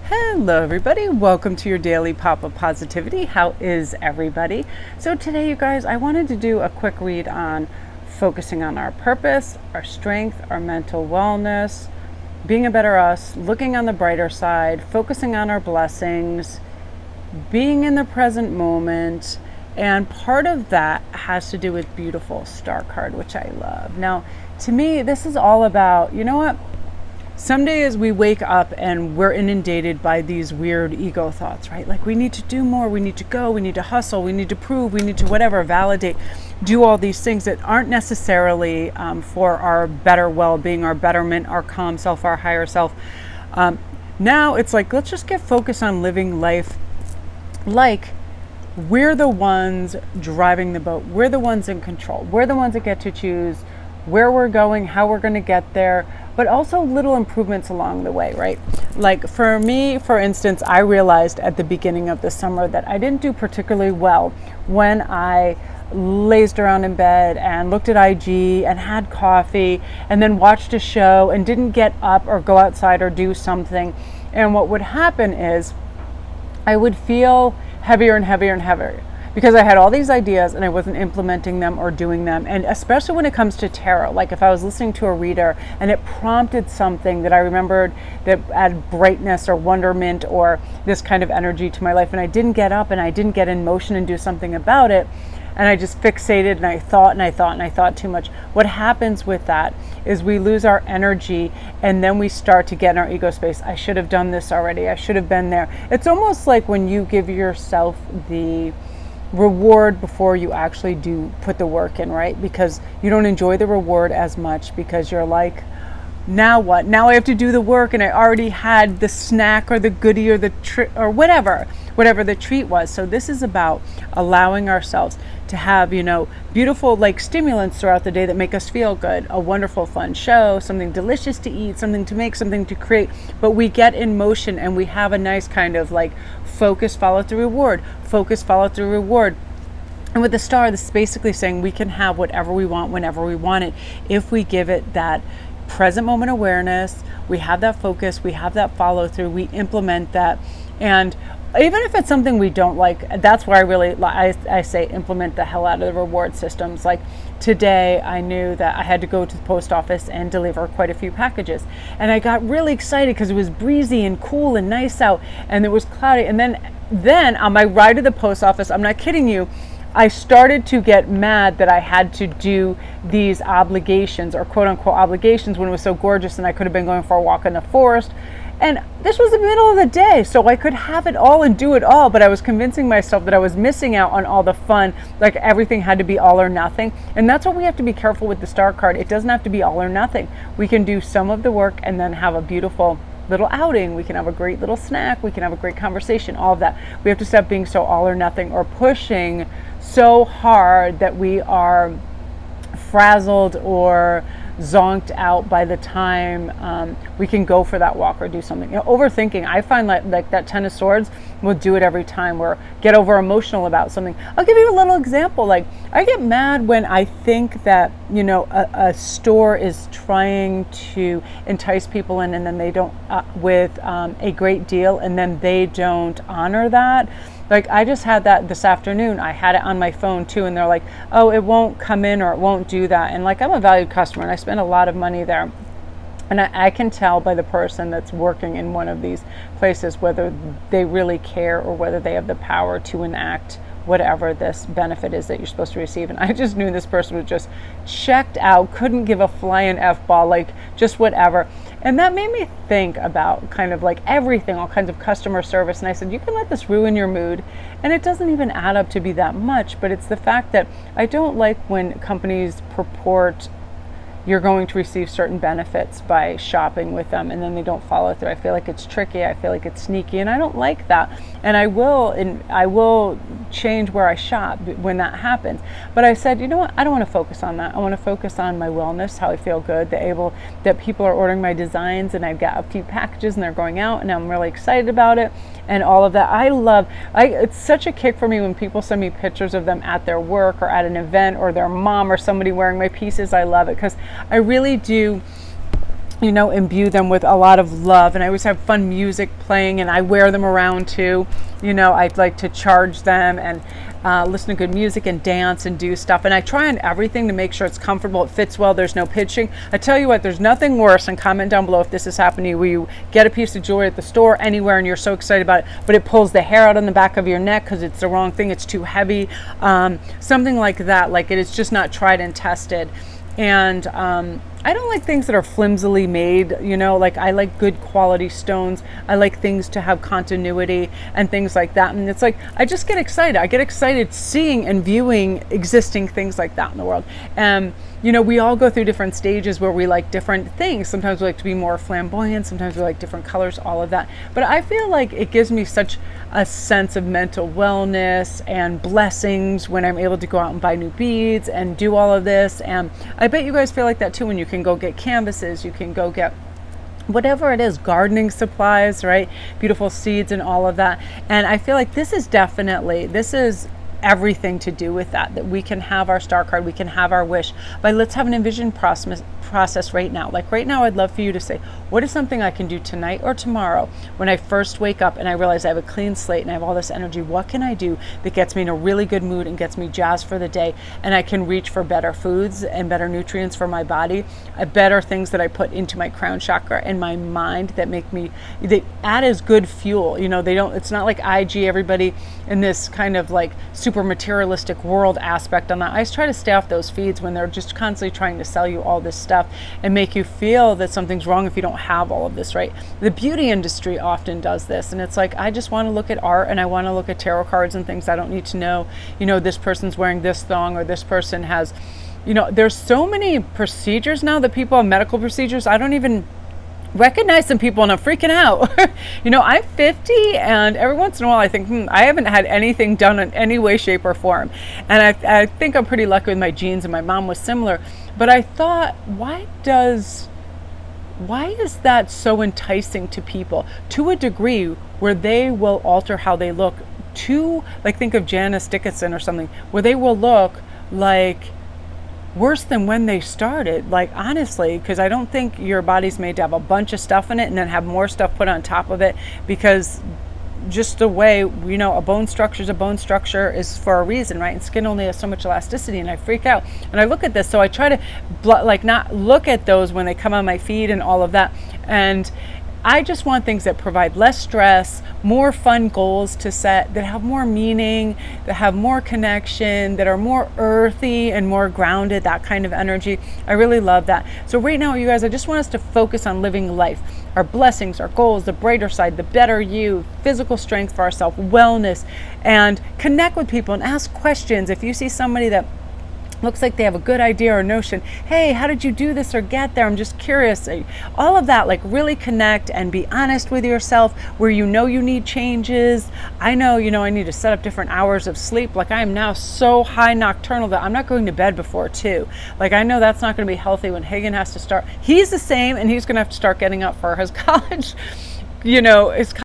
Hello everybody, welcome to your daily pop of positivity. How is everybody? So today you guys, I wanted to do a quick read on focusing on our purpose, our strength, our mental wellness, being a better us, looking on the brighter side, focusing on our blessings, being in the present moment. And part of that has to do with beautiful star card, which I love. Now, to me, this is all about, you know what? Some days we wake up and we're inundated by these weird ego thoughts, right? Like we need to do more, we need to go, we need to hustle, we need to prove, we need to whatever, validate, do all these things that aren't necessarily for our better well-being, our betterment, our calm self, our higher self. Now it's like, let's just get focused on living life like we're the ones driving the boat. We're the ones in control. We're the ones that get to choose where we're going, how we're going to get there, but also little improvements along the way, right? Like for me, for instance, I realized at the beginning of the summer that I didn't do particularly well when I lazed around in bed and looked at IG and had coffee and then watched a show and didn't get up or go outside or do something. And what would happen is I would feel heavier and heavier and heavier, because I had all these ideas and I wasn't implementing them or doing them. And especially when it comes to tarot, like if I was listening to a reader and it prompted something that I remembered that added brightness or wonderment or this kind of energy to my life, and I didn't get up and I didn't get in motion and do something about it, and I just fixated and I thought and I thought and I thought too much. What happens with that is we lose our energy and then we start to get in our ego space. I should have done this already. I should have been there. It's almost like when you give yourself the reward before you actually do put the work in, right? Because you don't enjoy the reward as much because you're like, now what? Now I have to do the work and I already had the snack or the goodie or the treat or whatever the treat was. So this is about allowing ourselves to have, beautiful like stimulants throughout the day that make us feel good, a wonderful fun show, something delicious to eat, something to make, something to create, but we get in motion and we have a nice kind of like focus, follow through, reward, focus, follow through, reward. And with the star, this is basically saying we can have whatever we want whenever we want it if we give it that present moment awareness, we have that focus, we have that follow through, we implement that. And even if it's something we don't like, that's where I say implement the hell out of the reward systems. Like today I knew that I had to go to the post office and deliver quite a few packages, and I got really excited because it was breezy and cool and nice out and it was cloudy. And then on my ride to the post office, I'm not kidding you, I started to get mad that I had to do these obligations or quote unquote obligations when it was so gorgeous and I could have been going for a walk in the forest. And this was the middle of the day, so I could have it all and do it all, but I was convincing myself that I was missing out on all the fun, like everything had to be all or nothing. And that's what we have to be careful with the star card. It doesn't have to be all or nothing. We can do some of the work and then have a beautiful little outing. We can have a great little snack. We can have a great conversation, all of that. We have to stop being so all or nothing or pushing so hard that we are frazzled or zonked out by the time we can go for that walk or do something. Overthinking, I find like that 10 of swords will do it every time, or get over emotional about something. I'll give you a little example. Like I get mad when I think that a store is trying to entice people in and then they don't with a great deal and then they don't honor that. Like I just had that this afternoon. I had it on my phone too, and they're like, oh, it won't come in or it won't do that. And like I'm a valued customer and I spend a lot of money there. And I can tell by the person that's working in one of these places whether they really care or whether they have the power to enact whatever this benefit is that you're supposed to receive. And I just knew this person was just checked out, couldn't give a flying F-ball, like just whatever. And that made me think about kind of like everything, all kinds of customer service. And I said, you can let this ruin your mood. And it doesn't even add up to be that much, but it's the fact that I don't like when companies purport you're going to receive certain benefits by shopping with them and then they don't follow through. I feel like it's tricky, I feel like it's sneaky, and I don't like that. And I will change where I shop when that happens. But I said, you know what, I don't want to focus on that. I want to focus on my wellness, how I feel good, that people are ordering my designs and I've got a few packages and they're going out and I'm really excited about it and all of that. It's such a kick for me when people send me pictures of them at their work or at an event or their mom or somebody wearing my pieces. I love it because I really do imbue them with a lot of love. And I always have fun music playing, and I wear them around too. I'd like to charge them and listen to good music and dance and do stuff. And I try on everything to make sure it's comfortable, it fits well, there's no pitching. I tell you what, there's nothing worse, and comment down below if this has happened to you, where you get a piece of jewelry at the store, anywhere, and you're so excited about it, but it pulls the hair out on the back of your neck because it's the wrong thing, it's too heavy. Something like that, like it is just not tried and tested. And I don't like things that are flimsily made, like I like good quality stones. I like things to have continuity and things like that. And it's like, I just get excited. I get excited seeing and viewing existing things like that in the world. And, we all go through different stages where we like different things. Sometimes we like to be more flamboyant. Sometimes we like different colors, all of that. But I feel like it gives me such a sense of mental wellness and blessings when I'm able to go out and buy new beads and do all of this. And I bet you guys feel like that too when you can go get canvases, you can go get whatever it is, gardening supplies, right? Beautiful seeds and all of that. And I feel like this is everything to do with that we can have our star card, we can have our wish, but let's have an envision process right now. Like right now, I'd love for you to say, what is something I can do tonight or tomorrow when I first wake up and I realize I have a clean slate and I have all this energy? What can I do that gets me in a really good mood and gets me jazzed for the day, and I can reach for better foods and better nutrients for my body, better things that I put into my crown chakra and my mind that they add as good fuel. It's not like IG everybody in this kind of like super materialistic world aspect on that. I try to stay off those feeds when they're just constantly trying to sell you all this stuff and make you feel that something's wrong if you don't have all of this, right? The beauty industry often does this, and it's like, I just want to look at art and I want to look at tarot cards and things. I don't need to know, this person's wearing this thong or this person has, there's so many procedures now that people have, medical procedures, I don't even recognize some people and I'm freaking out. I'm 50 and every once in a while I think, I haven't had anything done in any way, shape or form. And I think I'm pretty lucky with my genes, and my mom was similar. But I thought, why is that so enticing to people to a degree where they will alter how they look to, like, think of Janice Dickinson or something, where they will look like worse than when they started, like, honestly, because I don't think your body's made to have a bunch of stuff in it and then have more stuff put on top of it, because just the way, a bone structure is for a reason, right? And skin only has so much elasticity, and I freak out. And I look at this, so I try to not look at those when they come on my feed and all of that. And I just want things that provide less stress, more fun goals to set, that have more meaning, that have more connection, that are more earthy and more grounded, that kind of energy. I really love that. So right now, you guys, I just want us to focus on living life, our blessings, our goals, the brighter side, the better you, physical strength for ourselves, wellness, and connect with people and ask questions. If you see somebody that looks like they have a good idea or notion, hey, how did you do this or get there? I'm just curious. All of that, like, really connect and be honest with yourself where you need changes. I know, I need to set up different hours of sleep. Like, I am now so high nocturnal that I'm not going to bed before 2. Like, I know that's not going to be healthy when Hagen has to start. He's the same, and he's going to have to start getting up for his college, his